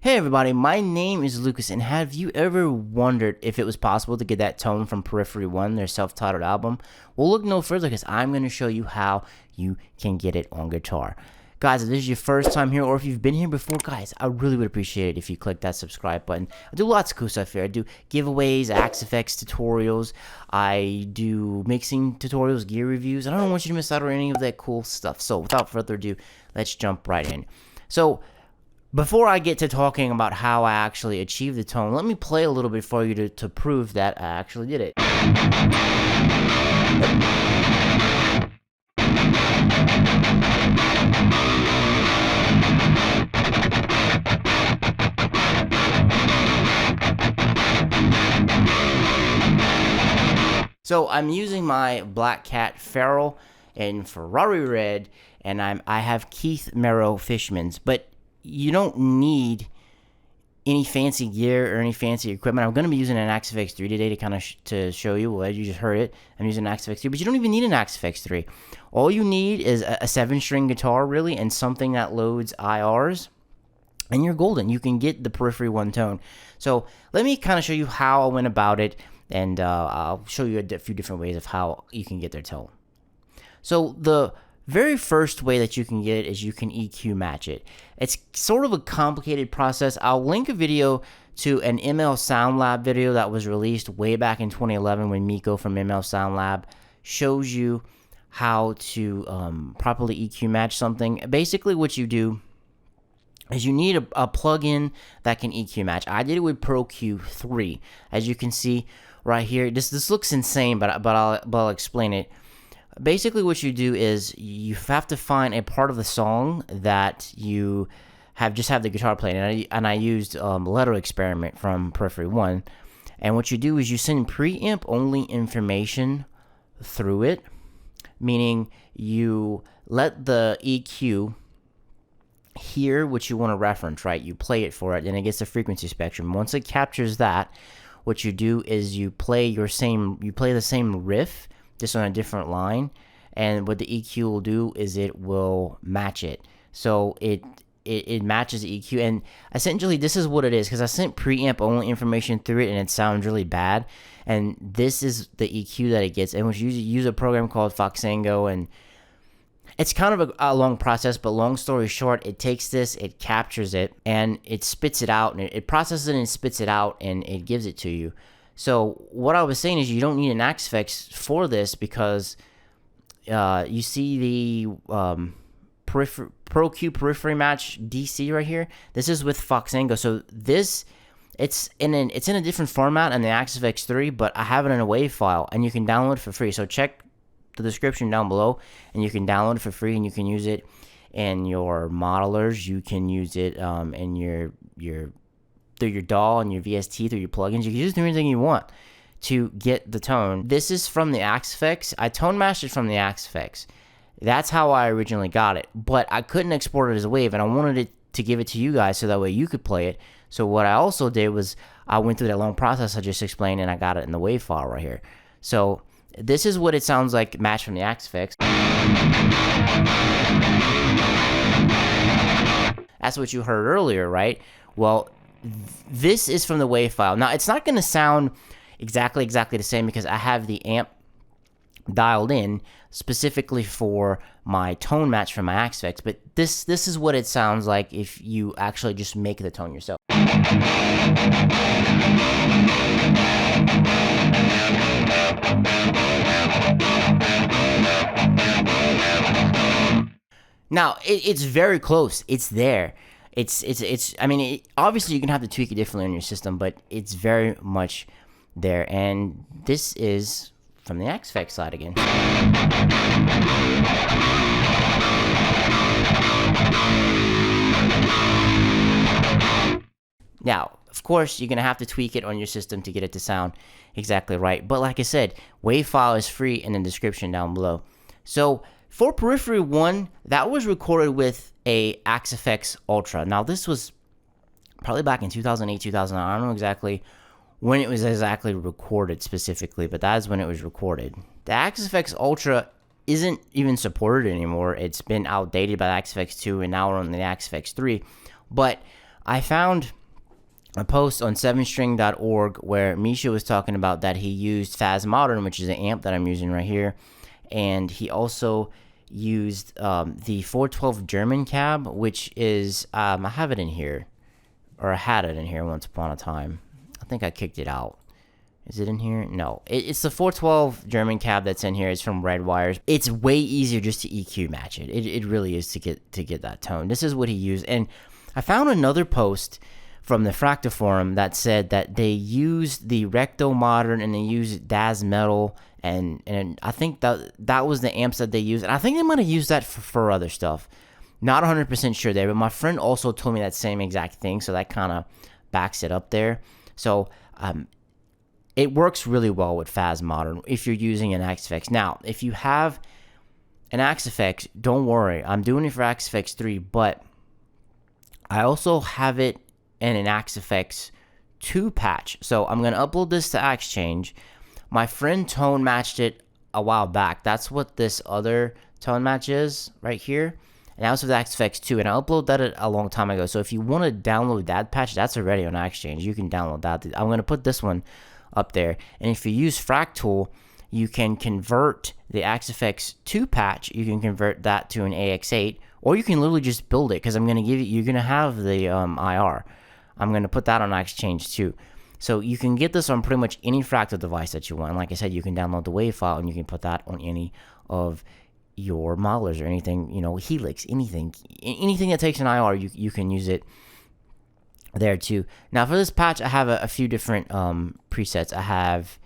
Hey everybody, my name is Lucas, and have you ever wondered if it was possible to get that tone from Periphery 1, their self-titled album? Well, look no further, because I'm going to show you how you can get it on guitar. Guys, if this is your first time here, or if you've been here before, guys, I really would appreciate it if you click that subscribe button. I do lots of cool stuff here. I do giveaways, Axe Effects tutorials, I do mixing tutorials, gear reviews, and I don't want you to miss out on any of that cool stuff. So without further ado, let's jump right in. So before I get to talking about how I actually achieved the tone, let me play a little bit for you to prove that I actually did it. So I'm using my Black Cat Feral in Ferrari Red, and I have Keith Merrow Fishman's, but you don't need any fancy gear or any fancy equipment. I'm going to be using an Axe FX 3 today to kind of to show you. Well, you just heard it. I'm using an Axe FX 3, but you don't even need an Axe FX 3. All you need is a 7-string guitar, really, and something that loads IRs, and you're golden. You can get the Periphery 1 tone. So let me kind of show you how I went about it, and I'll show you a few different ways of how you can get their tone. So the very first way that you can get it is you can EQ match it. It's sort of a complicated process. I'll link a video to an ML Sound Lab video that was released way back in 2011 when Miko from ML Sound Lab shows you how to properly EQ match something. Basically what you do is you need a plugin that can EQ match. I did it with Pro Q3. As you can see right here, this looks insane, but I'll explain it. Basically what you do is you have to find a part of the song that you just have the guitar playing, and I used Letter Experiment from Periphery 1, and what you do is you send preamp only information through it, meaning you let the EQ hear what you want to reference, right? You play it for it, and it gets the frequency spectrum. Once it captures that, what you do is you play the same riff, just on a different line, and what the EQ will do is it will match it. So it matches the EQ, and essentially this is what it is, because I sent preamp only information through it and it sounds really bad, and this is the EQ that it gets. And we use a program called Foxango, and it's kind of a long process, but long story short, it takes this, it captures it, and it spits it out, and it processes it and spits it out, and it gives it to you. So what I was saying is you don't need an Axe FX for this, because you see the Pro Q Periphery Match DC right here. This is with Foxango. So it's in a different format in the Axe FX 3, but I have it in a WAV file, and you can download it for free. So check the description down below, and you can download it for free, and you can use it in your modelers. You can use it in your through your DAW and your VST, through your plugins. You can use anything you want to get the tone. This is from the Axe FX. I tone matched it from the Axe FX. That's how I originally got it, but I couldn't export it as a WAV, and I wanted it to give it to you guys so that way you could play it. So what I also did was I went through that long process I just explained, and I got it in the WAV file right here. So this is what it sounds like matched from the Axe FX. That's what you heard earlier, right? Well, this is from the WAV file. Now, it's not going to sound exactly the same, because I have the amp dialed in specifically for my tone match from my Axe FX, but this is what it sounds like if you actually just make the tone yourself. Now, it's very close. It's there. I mean, obviously you can have to tweak it differently on your system, but it's very much there. And this is from the Axe FX side again. Now, of course, you're going to have to tweak it on your system to get it to sound exactly right. But like I said, WAV file is free in the description down below. So for Periphery 1, that was recorded with a Axe FX Ultra. Now, this was probably back in 2008, 2009. I don't know exactly when it was exactly recorded specifically, but that is when it was recorded. The Axe FX Ultra isn't even supported anymore. It's been outdated by the Axe FX 2, and now we're on the Axe FX 3. But I found a post on 7string.org where Misha was talking about that he used Faz Modern, which is an amp that I'm using right here, and he also used the 412 German cab, which is I have it in here, or I had it in here once upon a time. I think I kicked it out. Is it in here? No. It's the 412 German cab that's in here. It's from Red Wires. It's way easier just to EQ match it. It really is to get that tone. This is what he used. And I found another post from the Fractal forum that said that they used the Recto Modern and they used Daz Metal, and I think that was the amps that they used. And I think they might have used that for other stuff. Not 100% sure there, but my friend also told me that same exact thing, so that kind of backs it up there. So it works really well with Faz Modern if you're using an Axe-Fx. Now, if you have an Axe-Fx, don't worry. I'm doing it for Axe-Fx 3, but I also have it in an Axe-Fx 2 patch. So I'm going to upload this to AxeChange. My friend tone matched it a while back. That's what this other tone match is right here. And that was with Axe-Fx 2, and I uploaded that a long time ago. So if you want to download that patch, that's already on AxeChange. You can download that. I'm going to put this one up there. And if you use Fractal, you can convert the Axe-Fx 2 patch. You can convert that to an AX8, or you can literally just build it, because I'm going to give you, you're going to have the IR. I'm going to put that on AxeChange too. So you can get this on pretty much any Fractal device that you want. And like I said, you can download the WAV file and you can put that on any of your modelers or anything, you know, Helix, anything that takes an IR, you can use it there too. Now for this patch, I have a few different presets. I have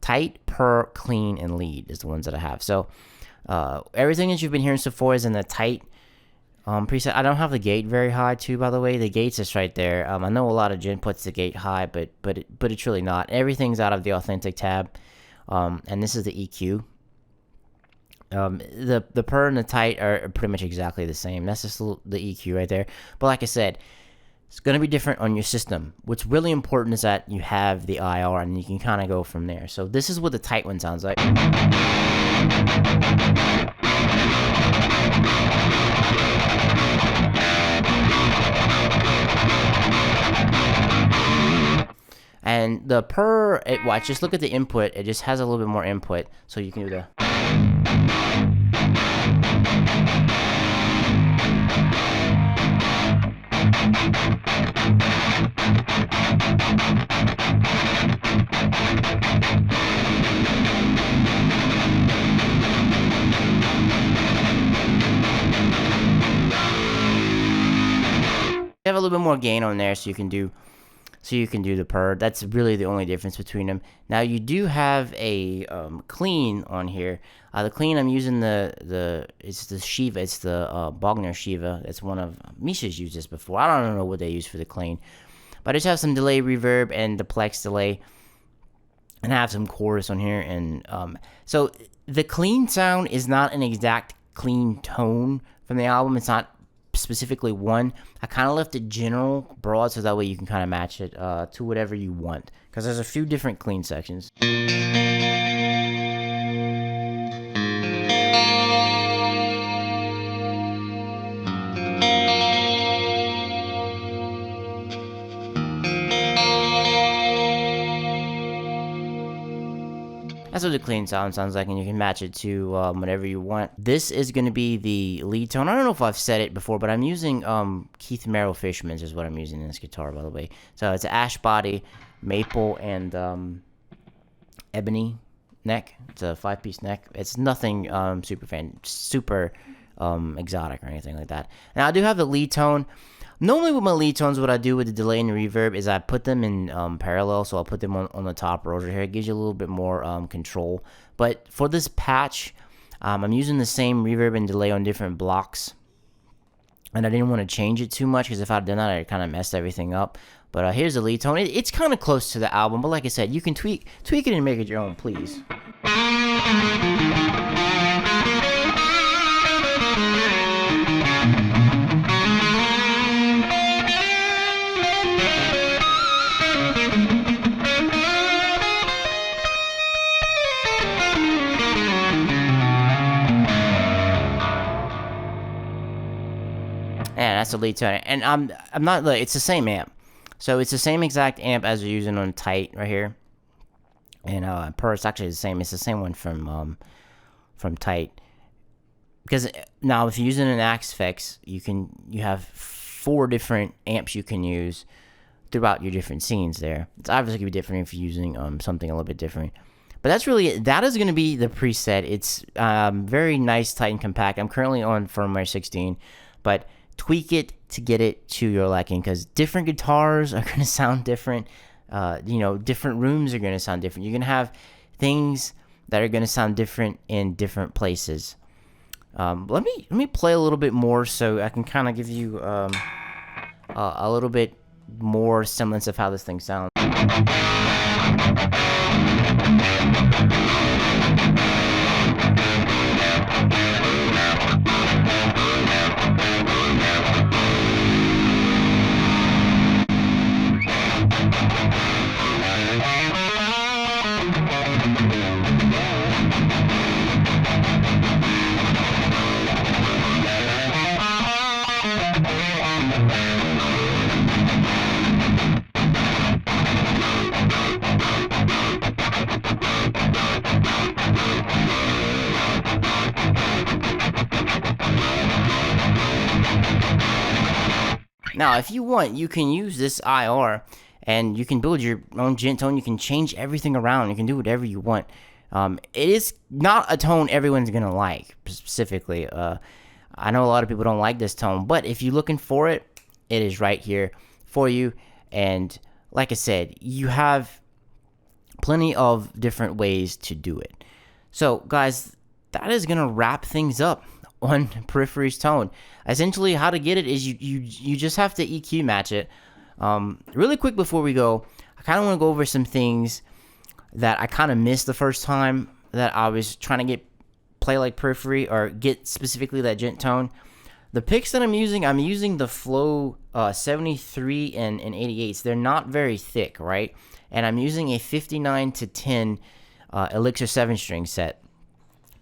tight, per, clean, and lead is the ones that I have. So everything that you've been hearing so far is in the tight preset. I don't have the gate very high too, by the way. The gate's just right there. I know a lot of Gen puts the gate high, but it's really not. Everything's out of the authentic tab, and this is the EQ. The per and the tight are pretty much exactly the same. That's just the EQ right there. But like I said, it's going to be different on your system. What's really important is that you have the IR, and you can kind of go from there. So this is what the tight one sounds like. And the per, watch, just look at the input. It just has a little bit more input, so you can do the. You have a little bit more gain on there, so you can do the per. That's really the only difference between them. Now you do have a clean on here. The clean, I'm using it's the Shiva. It's the Bogner Shiva. It's one of Misha's used this before. I don't know what they use for the clean, but I just have some delay reverb and the plex delay, and I have some chorus on here. And so the clean sound is not an exact clean tone from the album. It's not specifically one. I kind of left it general, broad, so that way you can kind of match it to whatever you want, because there's a few different clean sections. That's what the clean sound sounds like, and you can match it to whatever you want. This is going to be the lead tone. I don't know if I've said it before, but I'm using Keith Merrill Fishman's is what I'm using in this guitar, by the way. So it's an ash body, maple, and ebony neck. It's a 5-piece neck. It's nothing super exotic or anything like that. Now I do have the lead tone. Normally with my lead tones, what I do with the delay and the reverb is I put them in parallel, so I'll put them on the top rows right here. It gives you a little bit more control. But for this patch, I'm using the same reverb and delay on different blocks, and I didn't want to change it too much, because if I'd done that, I'd kind of messed everything up. But here's the lead tone. It's kind of close to the album, but like I said, you can tweak it and make it your own, please. so lead to it. And I'm not like, it's the same amp. So it's the same exact amp as we're using on Tight right here. And it's actually the same. It's the same one from Tight. Because now if you're using an Axe-Fx, you have 4 different amps you can use throughout your different scenes there. It's obviously going to be different if you're using something a little bit different. But that's really it. That is going to be the preset. It's very nice, tight, and compact. I'm currently on firmware 16, but tweak it to get it to your liking, because different guitars are going to sound different. Different rooms are going to sound different. You're going to have things that are going to sound different in different places. Let me play a little bit more so I can kind of give you a little bit more semblance of how this thing sounds. Now, if you want, you can use this IR, and you can build your own gent tone. You can change everything around. You can do whatever you want. It is not a tone everyone's going to like, specifically. I know a lot of people don't like this tone, but if you're looking for it, it is right here for you. And like I said, you have plenty of different ways to do it. So, guys, that is going to wrap things up on Periphery's tone. Essentially, how to get it is you just have to EQ match it. Really quick before we go, I kind of want to go over some things that I kind of missed the first time that I was trying to play like Periphery, or get specifically that gent tone. The picks that I'm using the Flow 73 and 88s. They're not very thick, right? And I'm using a 59 to 10 Elixir 7-string set.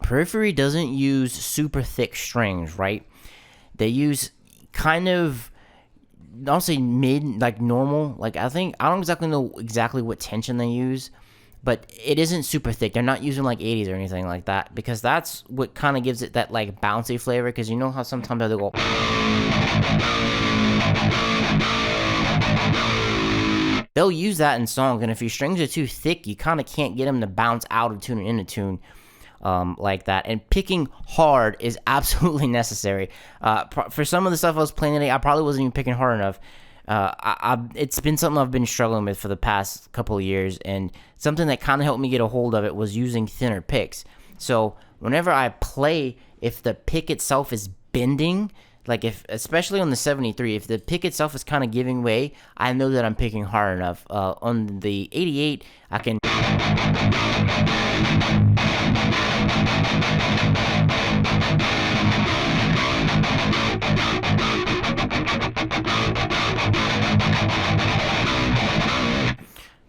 Periphery doesn't use super thick strings, right? They use kind of, I'll say mid, like normal. Like I don't exactly know what tension they use, but it isn't super thick. They're not using like 80s or anything like that, because that's what kind of gives it that like bouncy flavor. Because you know how sometimes they'll go, they'll use that in songs, and if your strings are too thick, you kind of can't get them to bounce out of tune and into tune. Like that. And picking hard is absolutely necessary. For some of the stuff I was playing today, I probably wasn't even picking hard enough. It's been something I've been struggling with for the past couple of years, and something that kind of helped me get a hold of it was using thinner picks. So whenever I play, if the pick itself is bending, like especially on the 73, if the pick itself is kind of giving way, I know that I'm picking hard enough. On the 88, I can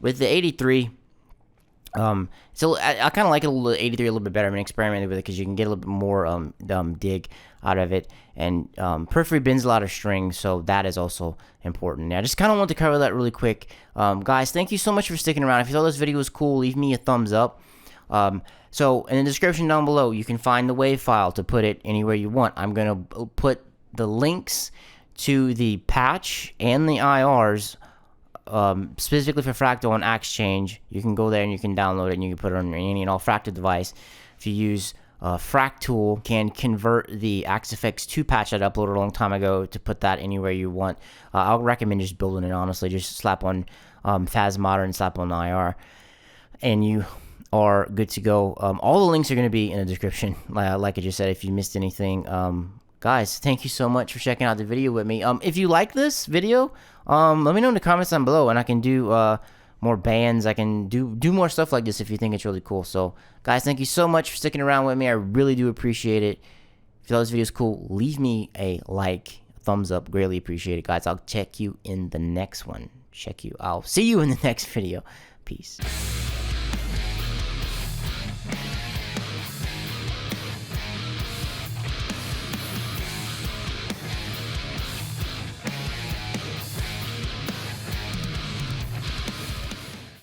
with the 83, so I kind of like it 83 a little bit better. I've been experimenting with it because you can get a little bit more dig out of it, and Periphery bends a lot of strings, so that is also important. I just kind of want to cover that really quick. Guys, thank you so much for sticking around. If you thought this video was cool, leave me a thumbs up. So in the description down below, you can find the WAV file to put it anywhere you want. I'm gonna put the links to the patch and the IRs. Specifically for Fractal and Axe Change. You can go there and you can download it, and you can put it on any and all Fractal device. If you use Fractal, can convert the Axe-Fx 2 patch that I uploaded a long time ago to put that anywhere you want. I'll recommend just building it, honestly. Just slap on Faz Modern, slap on IR, and you are good to go. All the links are going to be in the description, like I just said, if you missed anything. Guys, thank you so much for checking out the video with me. If you like this video, let me know in the comments down below, and I can do more bands. I can do more stuff like this if you think it's really cool. So, guys, thank you so much for sticking around with me. I really do appreciate it. If you thought this video is cool, leave me a like, a thumbs up. Greatly appreciate it, guys. I'll check you in the next one. I'll see you in the next video. Peace.